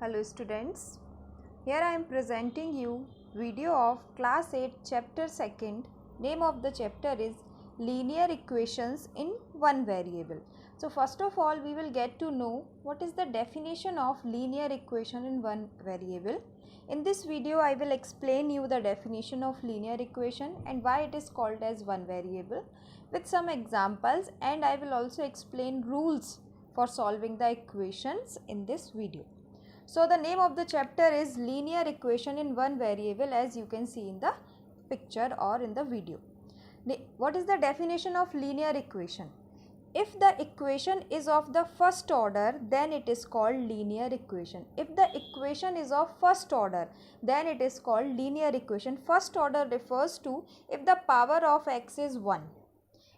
Hello students, here I am presenting you video of class 8 chapter 2nd. Name of the chapter is linear equations in one variable. So first of all we will get to know what is the definition of linear equation in one variable. In this video I will explain you the definition of linear equation and why it is called as one variable with some examples, and I will also explain rules for solving the equations in this video. So the name of the chapter is linear equation in one variable, as you can see in the picture or in the video. What is the definition of linear equation? If the equation is of the first order, then it is called linear equation. If the equation is of first order, then it is called linear equation. First order refers to if the power of x is 1.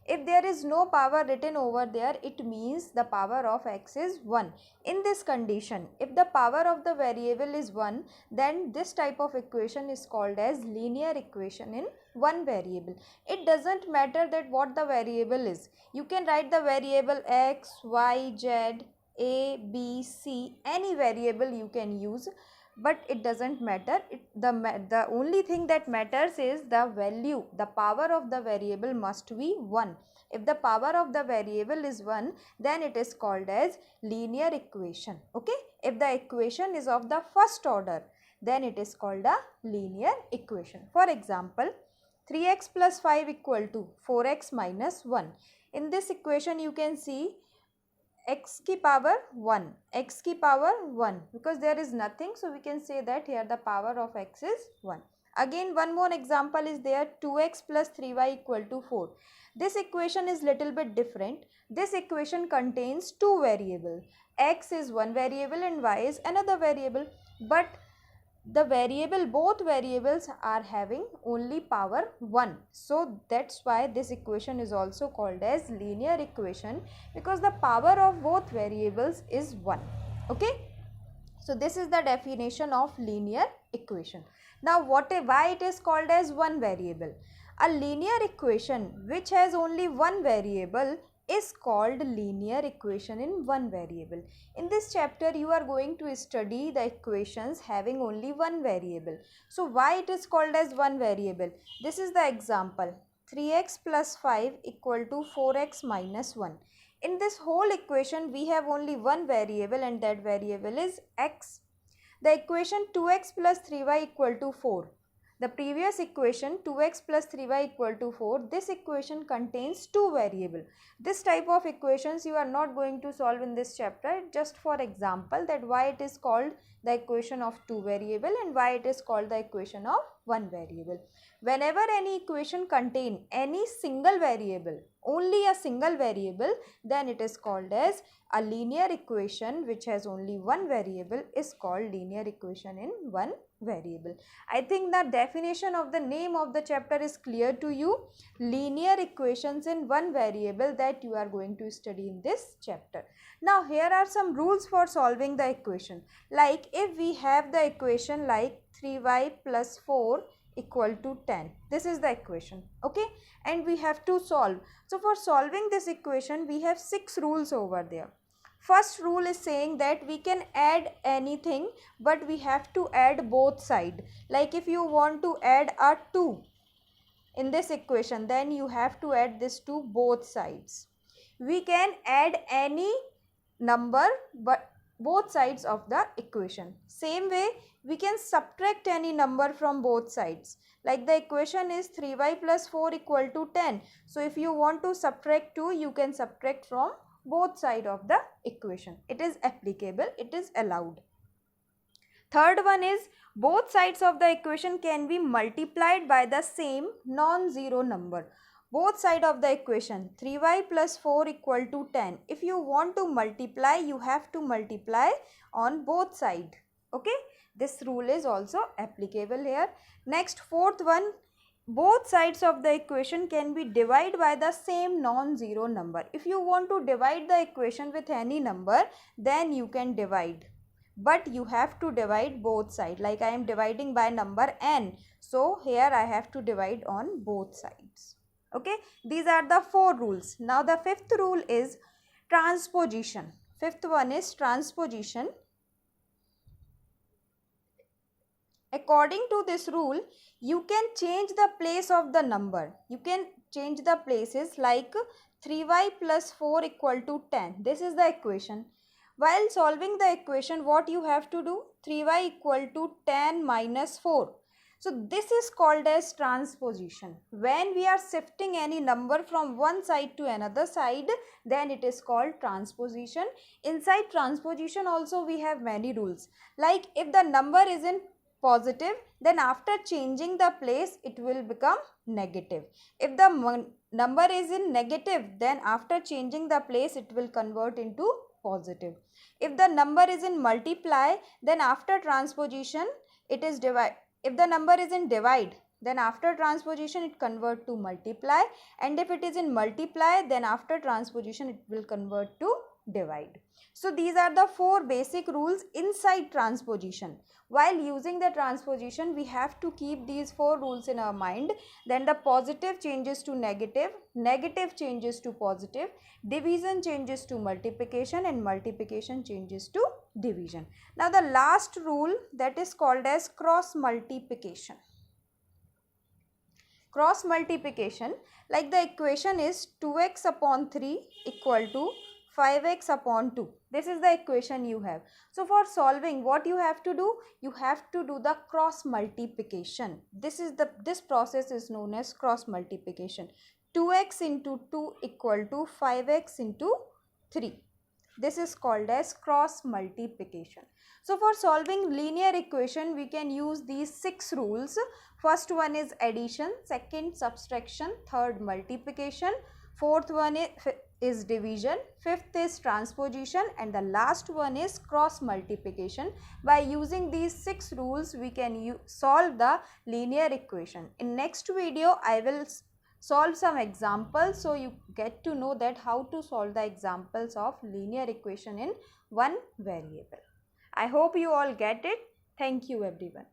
If there is no power written over there, it means the power of x is 1. In this condition, if the power of the variable is 1, then this type of equation is called as linear equation in one variable. It doesn't matter that what the variable is. You can write the variable x, y, z, a, b, c, any variable you can use. But it doesn't matter. The only thing that matters is the value. The power of the variable must be 1. If the power of the variable is 1, then it is called as linear equation. Okay. If the equation is of the first order, then it is called a linear equation. For example, 3x plus 5 equal to 4x minus 1. In this equation you can see x ki power 1, x ki power 1, because there is nothing, so we can say that here the power of x is 1. Again, one more example is there, 2x plus 3y equal to 4. This equation is little bit different. This equation contains two variables. X is one variable and y is another variable, but the variable, both variables are having only power 1. So that's why this equation is also called as linear equation, because the power of both variables is 1. Okay. So this is the definition of linear equation. Now why it is called as one variable? A linear equation which has only one variable is called linear equation in one variable. In this chapter you are going to study the equations having only one variable. So why it is called as one variable? This is the example, 3x plus 5 equal to 4x minus 1. In this whole equation we have only one variable, and that variable is x. The equation 2x plus 3y equal to 4. The previous equation 2x plus 3y equal to 4, this equation contains two variables. This type of equations you are not going to solve in this chapter, just for example that why it is called the equation of two variable and why it is called the equation of one variable. Whenever any equation contain any single variable, only a single variable, then it is called as a linear equation which has only one variable is called linear equation in one variable. I think the definition of the name of the chapter is clear to you. Linear equations in one variable that you are going to study in this chapter. Now here are some rules for solving the equation. Like if we have the equation like 3y plus 4 equal to 10. This is the equation. Okay. And we have to solve. So for solving this equation we have 6 rules over there. First rule is saying that we can add anything, but we have to add both sides. Like if you want to add a 2 in this equation, then you have to add this to both sides. We can add any number but both sides of the equation. Same way we can subtract any number from both sides. Like the equation is 3y plus 4 equal to 10. So if you want to subtract 2, you can subtract from both sides of the equation. It is applicable, it is allowed. Third one is both sides of the equation can be multiplied by the same non-zero number. Both sides of the equation 3y plus 4 equal to 10. If you want to multiply, you have to multiply on both sides. Okay. This rule is also applicable here. Next, fourth one, both sides of the equation can be divided by the same non-zero number. If you want to divide the equation with any number, then you can divide. But you have to divide both sides. Like I am dividing by number n. So here I have to divide on both sides. Okay. These are the 4 rules. Now the 5th rule is transposition. 5th one is transposition. According to this rule, you can change the place of the number. You can change the places like 3y plus 4 equal to 10. This is the equation. While solving the equation, what you have to do? 3y equal to 10 minus 4. So this is called as transposition. When we are shifting any number from one side to another side, then it is called transposition. Inside transposition also we have many rules. Like if the number is in positive, then after changing the place it will become negative. If the number is in negative, then after changing the place it will convert into positive. If the number is in multiply, then after transposition it is divide. If the number is in divide, then after transposition it convert to multiply, and if it is in multiply, then after transposition it will convert to divide. So these are the 4 basic rules inside transposition. While using the transposition, we have to keep these 4 rules in our mind. Then the positive changes to negative, negative changes to positive, division changes to multiplication, and multiplication changes to division. Now the last rule, that is called as cross multiplication. Cross multiplication, like the equation is 2x upon 3 equal to 5x upon 2. This is the equation you have. So for solving, what you have to do? You have to do the cross multiplication. This process is known as cross multiplication. 2x into 2 equal to 5x into 3. This is called as cross multiplication. So for solving linear equation, we can use these 6 rules. First one is addition, second subtraction, third multiplication, fourth one is division, fifth is transposition, and the last one is cross multiplication. By using these 6 rules, we can solve the linear equation. In next video, I will solve some examples, so you get to know that how to solve the examples of linear equation in one variable. I hope you all get it. Thank you everyone.